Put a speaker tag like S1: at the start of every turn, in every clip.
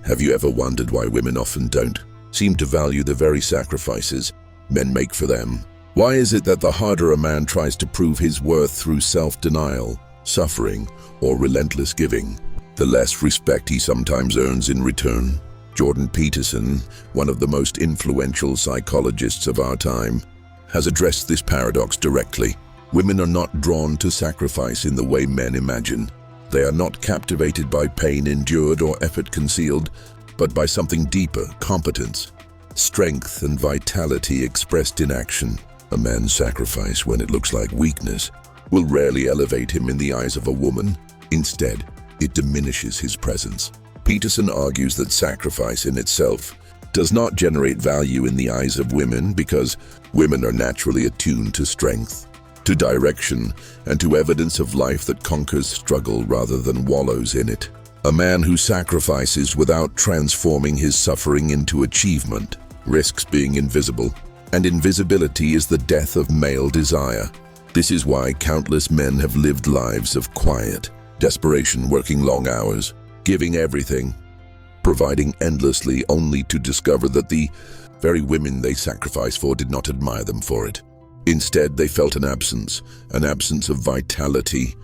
S1: Have you ever wondered why women often don't seem to value the very sacrifices men make for them? Why is it that the harder a man tries to prove his worth through self-denial, suffering, or relentless giving, the less respect he sometimes earns in return? Jordan Peterson, one of the most influential psychologists of our time, has addressed this paradox directly. Women are not drawn to sacrifice in the way men imagine. They are not captivated by pain endured or effort concealed, but by something deeper: competence, strength, and vitality expressed in action. A man's sacrifice, when it looks like weakness, will rarely elevate him in the eyes of a woman. Instead, it diminishes his presence. Peterson argues that sacrifice in itself does not generate value in the eyes of women because women are naturally attuned to strength, to direction, and to evidence of life that conquers struggle rather than wallows in it. A man who sacrifices without transforming his suffering into achievement risks being invisible, and invisibility is the death of male desire. This is why countless men have lived lives of quiet desperation, working long hours, giving everything, providing endlessly, only to discover that the very women they sacrificed for did not admire them for it. Instead, they felt an absence of vitality,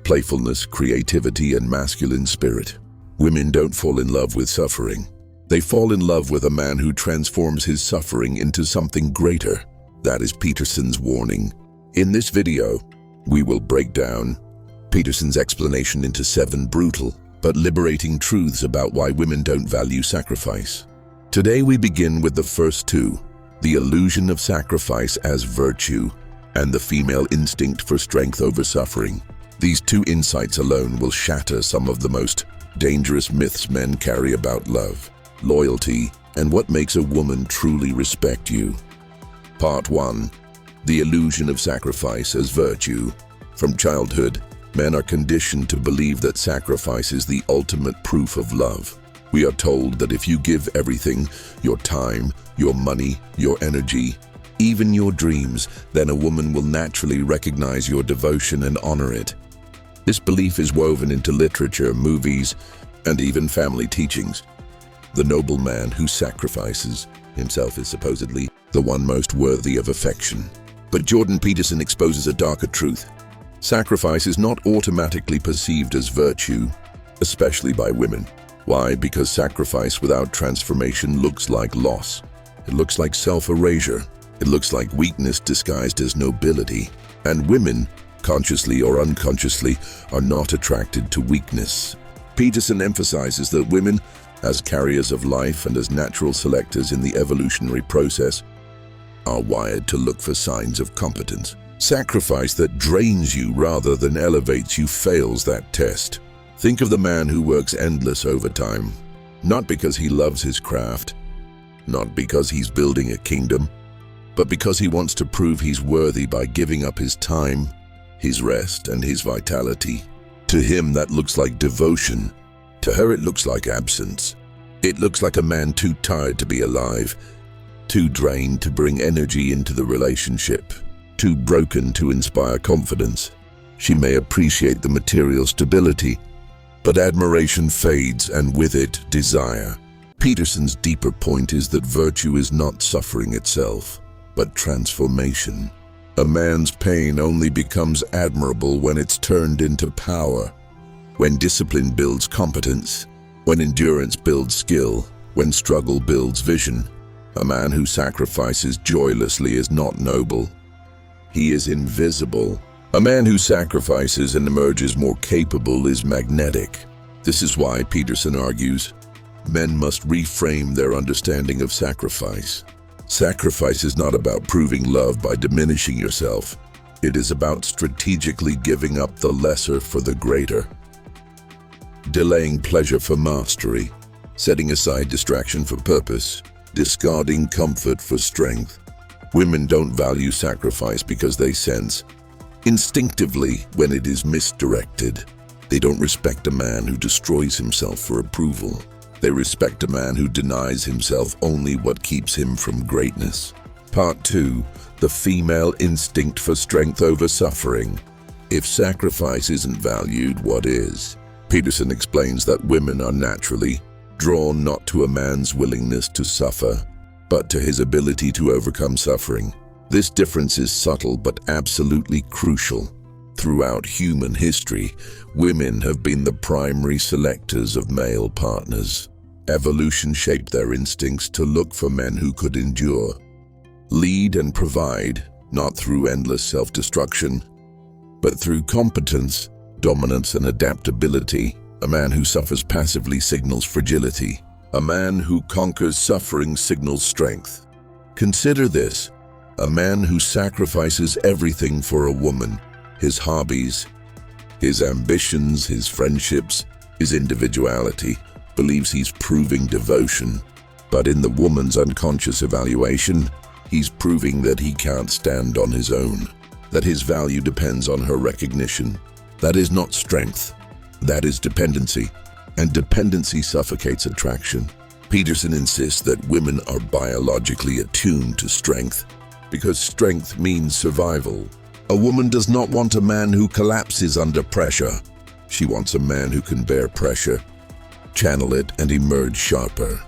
S1: playfulness, creativity, and masculine spirit. Women don't fall in love with suffering. They fall in love with a man who transforms his suffering into something greater. That is Peterson's warning. In this video, we will break down Peterson's explanation into 7 brutal but liberating truths about why women don't value sacrifice. Today we begin with the first 2, the illusion of sacrifice as virtue and the female instinct for strength over suffering. These 2 insights alone will shatter some of the most dangerous myths men carry about love, loyalty, and what makes a woman truly respect you. Part 1. The illusion of sacrifice as virtue. From childhood, men are conditioned to believe that sacrifice is the ultimate proof of love. We are told that if you give everything, your time, your money, your energy, even your dreams, then a woman will naturally recognize your devotion and honor it. This belief is woven into literature, movies, and even family teachings. The noble man who sacrifices himself is supposedly the one most worthy of affection. But Jordan Peterson exposes a darker truth. Sacrifice is not automatically perceived as virtue, especially by women. Why? Because sacrifice without transformation looks like loss. It looks like self-erasure. It looks like weakness disguised as nobility. And women, consciously or unconsciously, are not attracted to weakness. Peterson emphasizes that women, as carriers of life and as natural selectors in the evolutionary process, are wired to look for signs of competence. Sacrifice that drains you rather than elevates you fails that test. Think of the man who works endless overtime, not because he loves his craft, not because he's building a kingdom, but because he wants to prove he's worthy by giving up his time, his rest, and his vitality. To him, that looks like devotion. To her, it looks like absence. It looks like a man too tired to be alive, too drained to bring energy into the relationship, too broken to inspire confidence. She may appreciate the material stability, but admiration fades, and with it, desire. Peterson's deeper point is that virtue is not suffering itself, but transformation. A man's pain only becomes admirable when it's turned into power, when discipline builds competence, when endurance builds skill, when struggle builds vision. A man who sacrifices joylessly is not noble. He is invisible. A man who sacrifices and emerges more capable is magnetic. This is why Peterson argues men must reframe their understanding of sacrifice. Sacrifice is not about proving love by diminishing yourself. It is about strategically giving up the lesser for the greater. Delaying pleasure for mastery, setting aside distraction for purpose, discarding comfort for strength. Women don't value sacrifice because they sense instinctively when it is misdirected. They don't respect a man who destroys himself for approval. They respect a man who denies himself only what keeps him from greatness. Part 2. The female instinct for strength over suffering. If sacrifice isn't valued, what is? Peterson explains that women are naturally drawn not to a man's willingness to suffer, but to his ability to overcome suffering. This difference is subtle but absolutely crucial. Throughout human history, women have been the primary selectors of male partners. Evolution shaped their instincts to look for men who could endure, lead and provide, not through endless self-destruction, but through competence, dominance and adaptability. A man who suffers passively signals fragility. A man who conquers suffering signals strength. Consider this: a man who sacrifices everything for a woman, his hobbies, his ambitions, his friendships, his individuality, believes he's proving devotion. But in the woman's unconscious evaluation, he's proving that he can't stand on his own, that his value depends on her recognition. That is not strength. That is dependency, and dependency suffocates attraction. Peterson insists that women are biologically attuned to strength because strength means survival. A woman does not want a man who collapses under pressure. She wants a man who can bear pressure, channel it, and emerge sharper,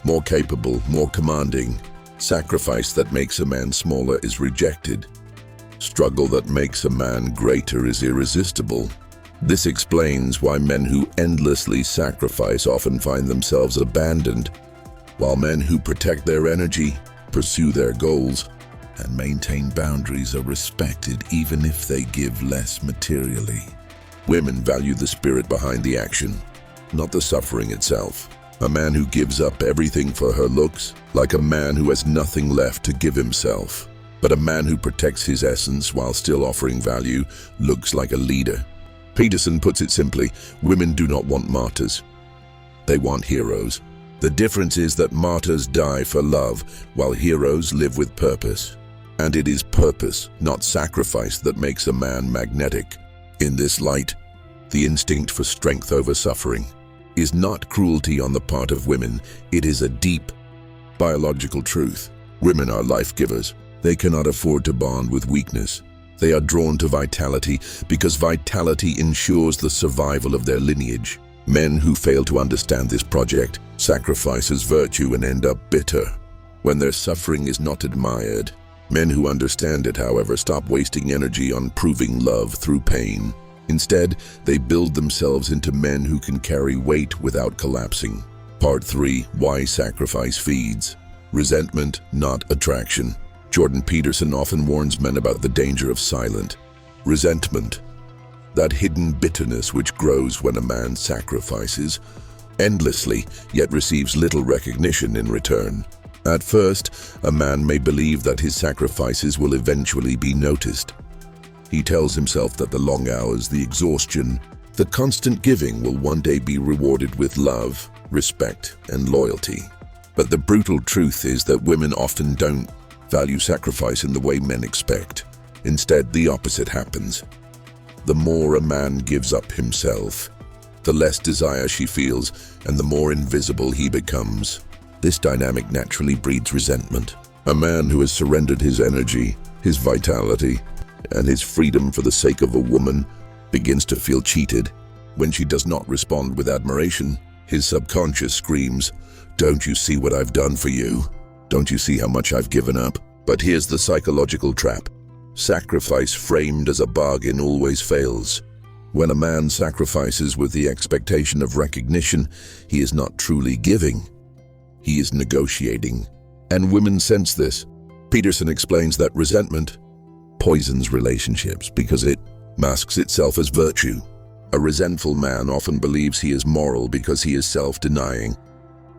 S1: more capable, more commanding. Sacrifice that makes a man smaller is rejected. Struggle that makes a man greater is irresistible. This explains why men who endlessly sacrifice often find themselves abandoned, while men who protect their energy, pursue their goals, and maintain boundaries are respected even if they give less materially. Women value the spirit behind the action, not the suffering itself. A man who gives up everything for her looks like a man who has nothing left to give himself. But a man who protects his essence while still offering value looks like a leader. Peterson puts it simply: women do not want martyrs. They want heroes. The difference is that martyrs die for love, while heroes live with purpose. And it is purpose, not sacrifice, that makes a man magnetic. In this light, the instinct for strength over suffering is not cruelty on the part of women. It is a deep biological truth. Women are life givers. They cannot afford to bond with weakness. They are drawn to vitality because vitality ensures the survival of their lineage. Men who fail to understand this project sacrifice as virtue and end up bitter when their suffering is not admired. Men who understand it, however, stop wasting energy on proving love through pain. Instead, they build themselves into men who can carry weight without collapsing. Part 3. Why sacrifice feeds. Resentment, not attraction. Jordan Peterson often warns men about the danger of silent resentment, that hidden bitterness which grows when a man sacrifices endlessly yet receives little recognition in return. At first, a man may believe that his sacrifices will eventually be noticed. He tells himself that the long hours, the exhaustion, the constant giving will one day be rewarded with love, respect, and loyalty. But the brutal truth is that women often don't value sacrifice in the way men expect. Instead, the opposite happens. The more a man gives up himself, the less desire she feels, and the more invisible he becomes. This dynamic naturally breeds resentment. A man who has surrendered his energy, his vitality, and his freedom for the sake of a woman begins to feel cheated. When she does not respond with admiration, his subconscious screams, "Don't you see what I've done for you? Don't you see how much I've given up?" But here's the psychological trap. Sacrifice framed as a bargain always fails. When a man sacrifices with the expectation of recognition, he is not truly giving. He is negotiating. And women sense this. Peterson explains that resentment poisons relationships because it masks itself as virtue. A resentful man often believes he is moral because he is self-denying,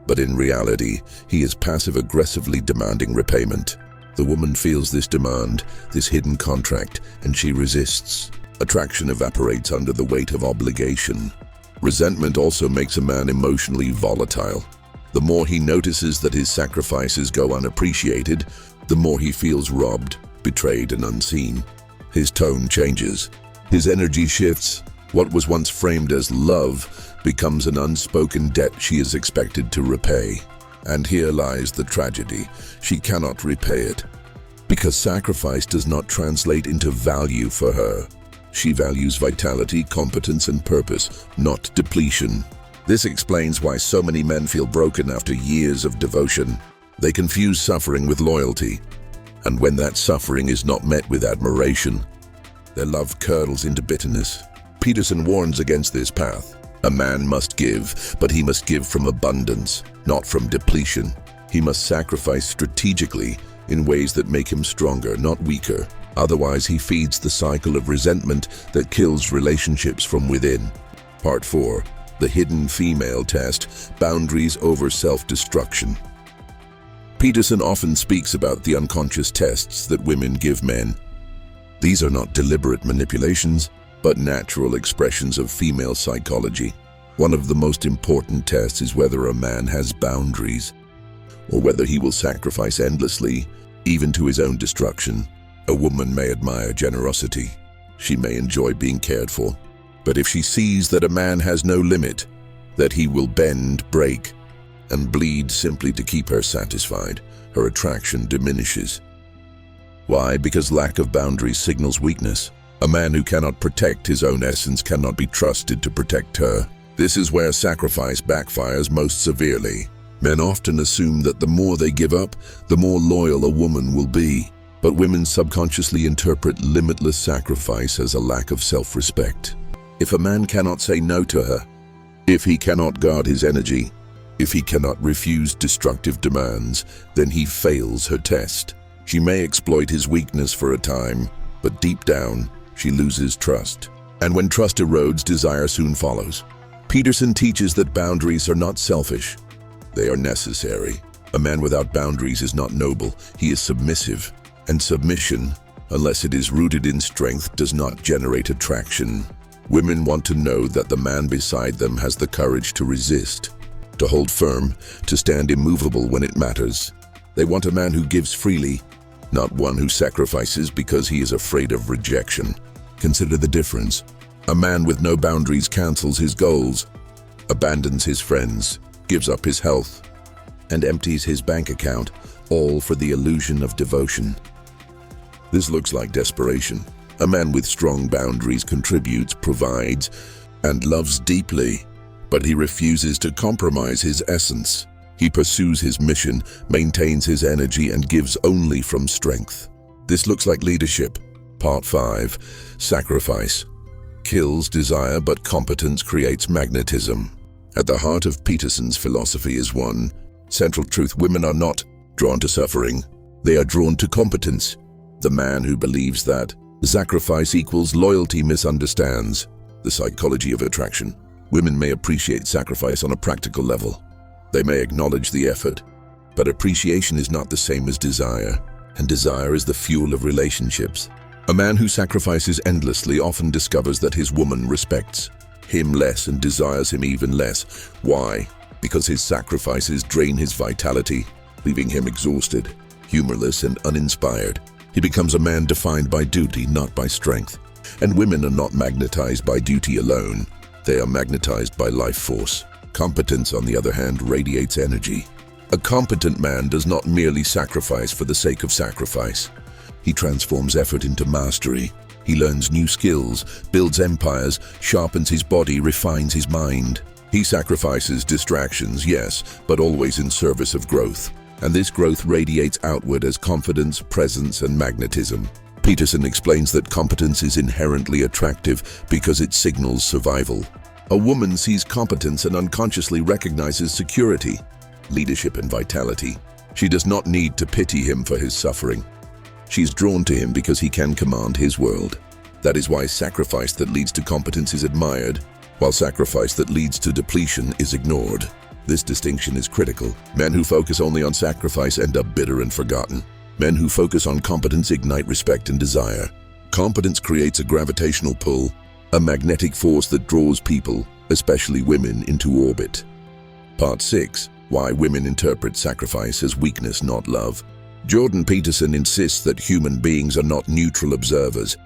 S1: but in reality, he is passive-aggressively demanding repayment. The woman feels this demand, this hidden contract, and she resists. Attraction evaporates under the weight of obligation. Resentment also makes a man emotionally volatile. The more he notices that his sacrifices go unappreciated, the more he feels robbed, betrayed, and unseen. His tone changes. His energy shifts. What was once framed as love becomes an unspoken debt she is expected to repay. And here lies the tragedy. She cannot repay it. Because sacrifice does not translate into value for her. She values vitality, competence, and purpose, not depletion. This explains why so many men feel broken after years of devotion. They confuse suffering with loyalty, and when that suffering is not met with admiration, their love curdles into bitterness. Peterson warns against this path. A man must give, but he must give from abundance, not from depletion. He must sacrifice strategically in ways that make him stronger, not weaker. Otherwise, he feeds the cycle of resentment that kills relationships from within. Part 4. The hidden female test, boundaries over self-destruction. Peterson often speaks about the unconscious tests that women give men. These are not deliberate manipulations, but natural expressions of female psychology. One of the most important tests is whether a man has boundaries, or whether he will sacrifice endlessly, even to his own destruction. A woman may admire generosity. She may enjoy being cared for. But if she sees that a man has no limit, that he will bend, break, and bleed simply to keep her satisfied, her attraction diminishes. Why? Because lack of boundaries signals weakness. A man who cannot protect his own essence cannot be trusted to protect her. This is where sacrifice backfires most severely. Men often assume that the more they give up, the more loyal a woman will be. But women subconsciously interpret limitless sacrifice as a lack of self-respect. If a man cannot say no to her, if he cannot guard his energy, if he cannot refuse destructive demands, then he fails her test. She may exploit his weakness for a time, but deep down, she loses trust. And when trust erodes, desire soon follows. Peterson teaches that boundaries are not selfish. They are necessary. A man without boundaries is not noble, he is submissive. And submission, unless it is rooted in strength, does not generate attraction. Women want to know that the man beside them has the courage to resist, to hold firm, to stand immovable when it matters. They want a man who gives freely, not one who sacrifices because he is afraid of rejection. Consider the difference. A man with no boundaries cancels his goals, abandons his friends, gives up his health, and empties his bank account, all for the illusion of devotion. This looks like desperation. A man with strong boundaries contributes, provides, and loves deeply, but he refuses to compromise his essence. He pursues his mission, maintains his energy, and gives only from strength. This looks like leadership. Part 5. Sacrifice. Kills desire, but competence creates magnetism. At the heart of Peterson's philosophy is one central truth: women are not drawn to suffering. They are drawn to competence. The man who believes that sacrifice equals loyalty misunderstands the psychology of attraction. Women may appreciate sacrifice on a practical level. They may acknowledge the effort, but appreciation is not the same as desire, and desire is the fuel of relationships. A man who sacrifices endlessly often discovers that his woman respects him less and desires him even less. Why? Because his sacrifices drain his vitality, leaving him exhausted, humorless, and uninspired. He becomes a man defined by duty, not by strength. And women are not magnetized by duty alone. They are magnetized by life force. Competence, on the other hand, radiates energy. A competent man does not merely sacrifice for the sake of sacrifice. He transforms effort into mastery. He learns new skills, builds empires, sharpens his body, refines his mind. He sacrifices distractions, yes, but always in service of growth. And this growth radiates outward as confidence, presence, and magnetism. Peterson explains that competence is inherently attractive because it signals survival. A woman sees competence and unconsciously recognizes security, leadership, and vitality. She does not need to pity him for his suffering. She is drawn to him because he can command his world. That is why sacrifice that leads to competence is admired, while sacrifice that leads to depletion is ignored. This distinction is critical. Men who focus only on sacrifice end up bitter and forgotten. Men who focus on competence ignite respect and desire. Competence creates a gravitational pull, a magnetic force that draws people, especially women, into orbit. Part 6. Why women interpret sacrifice as weakness, not love. Jordan Peterson insists that human beings are not neutral observers.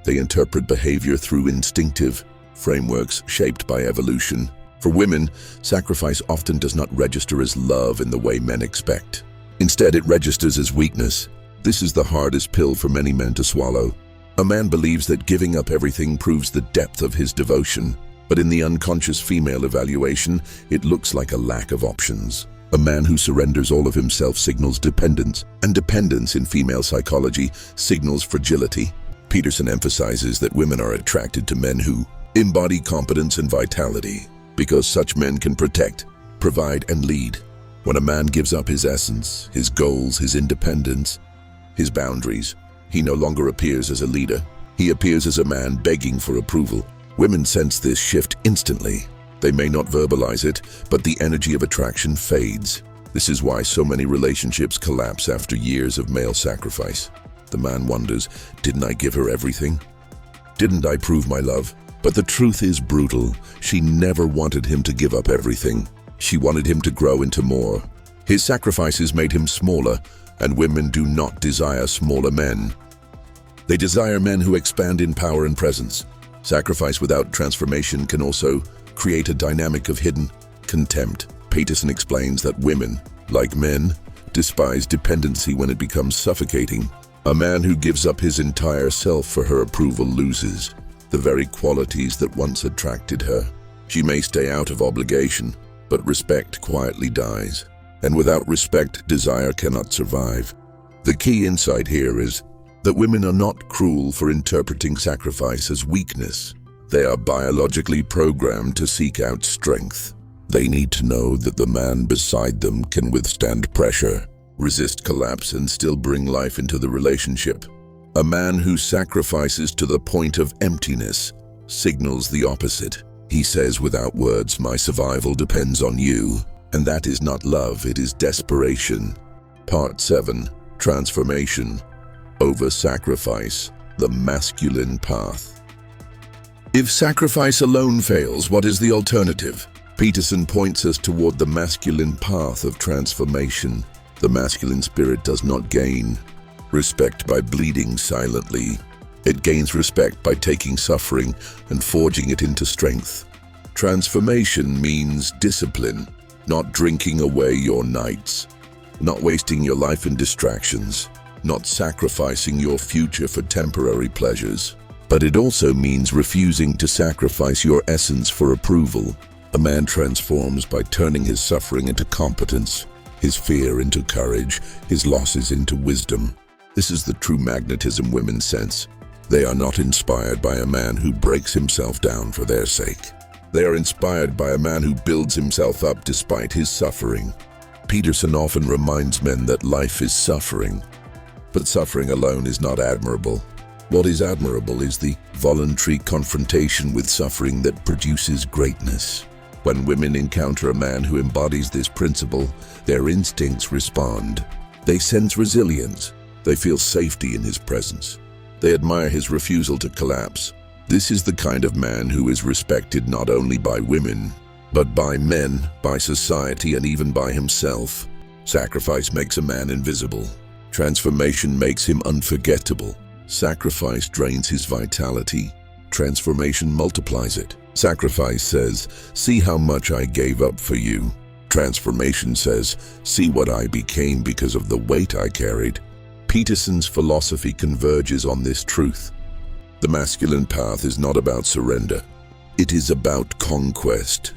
S1: They interpret behavior through instinctive frameworks shaped by evolution. For women, sacrifice often does not register as love in the way men expect. Instead, it registers as weakness. This is the hardest pill for many men to swallow. A man believes that giving up everything proves the depth of his devotion. But in the unconscious female evaluation, it looks like a lack of options. A man who surrenders all of himself signals dependence, and dependence in female psychology signals fragility. Peterson emphasizes that women are attracted to men who embody competence and vitality, because such men can protect, provide, and lead. When a man gives up his essence, his goals, his independence, his boundaries, he no longer appears as a leader. He appears as a man begging for approval. Women sense this shift instantly. They may not verbalize it, but the energy of attraction fades. This is why so many relationships collapse after years of male sacrifice. The man wonders, didn't I give her everything? Didn't I prove my love? But the truth is brutal. She never wanted him to give up everything. She wanted him to grow into more. His sacrifices made him smaller, and women do not desire smaller men. They desire men who expand in power and presence. Sacrifice without transformation can also create a dynamic of hidden contempt. Peterson explains that women, like men, despise dependency when it becomes suffocating. A man who gives up his entire self for her approval loses the very qualities that once attracted her. She may stay out of obligation, but respect quietly dies. And without respect, desire cannot survive. The key insight here is that women are not cruel for interpreting sacrifice as weakness. They are biologically programmed to seek out strength. They need to know that the man beside them can withstand pressure, resist collapse, and still bring life into the relationship. A man who sacrifices to the point of emptiness signals the opposite. He says without words, "My survival depends on you." And that is not love, it is desperation. Part 7. Transformation over sacrifice, the masculine path. If sacrifice alone fails, what is the alternative? Peterson points us toward the masculine path of transformation. The masculine spirit does not gain respect by bleeding silently. It gains respect by taking suffering and forging it into strength. Transformation means discipline, not drinking away your nights, not wasting your life in distractions, not sacrificing your future for temporary pleasures. But it also means refusing to sacrifice your essence for approval. A man transforms by turning his suffering into competence, his fear into courage, his losses into wisdom. This is the true magnetism women sense. They are not inspired by a man who breaks himself down for their sake. They are inspired by a man who builds himself up despite his suffering. Peterson often reminds men that life is suffering, but suffering alone is not admirable. What is admirable is the voluntary confrontation with suffering that produces greatness. When women encounter a man who embodies this principle, their instincts respond. They sense resilience. They feel safety in his presence. They admire his refusal to collapse. This is the kind of man who is respected not only by women, but by men, by society, and even by himself. Sacrifice makes a man invisible. Transformation makes him unforgettable. Sacrifice drains his vitality. Transformation multiplies it. Sacrifice says, "See how much I gave up for you." Transformation says, "See what I became because of the weight I carried." Peterson's philosophy converges on this truth. The masculine path is not about surrender. It is about conquest.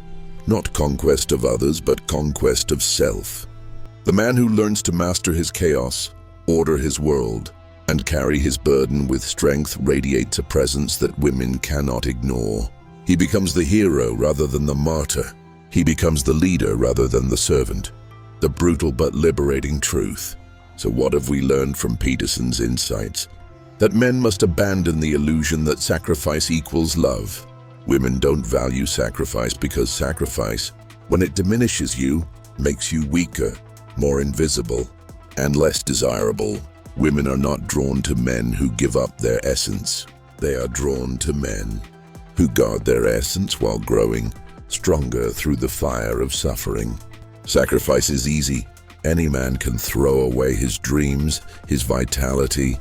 S1: Not conquest of others, but conquest of self. The man who learns to master his chaos, order his world, and carry his burden with strength radiates a presence that women cannot ignore. He becomes the hero rather than the martyr. He becomes the leader rather than the servant. The brutal but liberating truth. So what have we learned from Peterson's insights? That men must abandon the illusion that sacrifice equals love. Women don't value sacrifice because sacrifice, when it diminishes you, makes you weaker, more invisible, and less desirable. Women are not drawn to men who give up their essence. They are drawn to men who guard their essence while growing stronger through the fire of suffering. Sacrifice is easy. Any man can throw away his dreams, his vitality,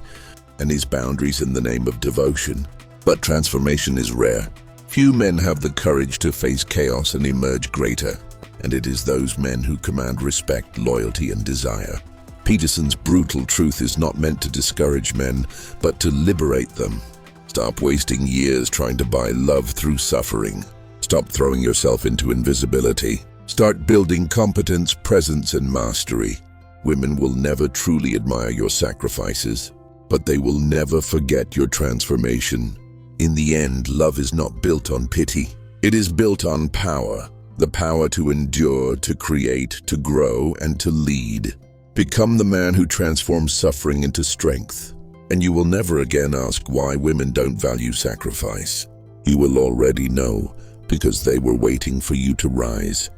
S1: and his boundaries in the name of devotion. But transformation is rare. Few men have the courage to face chaos and emerge greater, and it is those men who command respect, loyalty, and desire. Peterson's brutal truth is not meant to discourage men, but to liberate them. Stop wasting years trying to buy love through suffering. Stop throwing yourself into invisibility. Start building competence, presence, and mastery. Women will never truly admire your sacrifices, but they will never forget your transformation. In the end, love is not built on pity. It is built on power. The power to endure, to create, to grow, and to lead. Become the man who transforms suffering into strength. And you will never again ask why women don't value sacrifice. You will already know, because they were waiting for you to rise.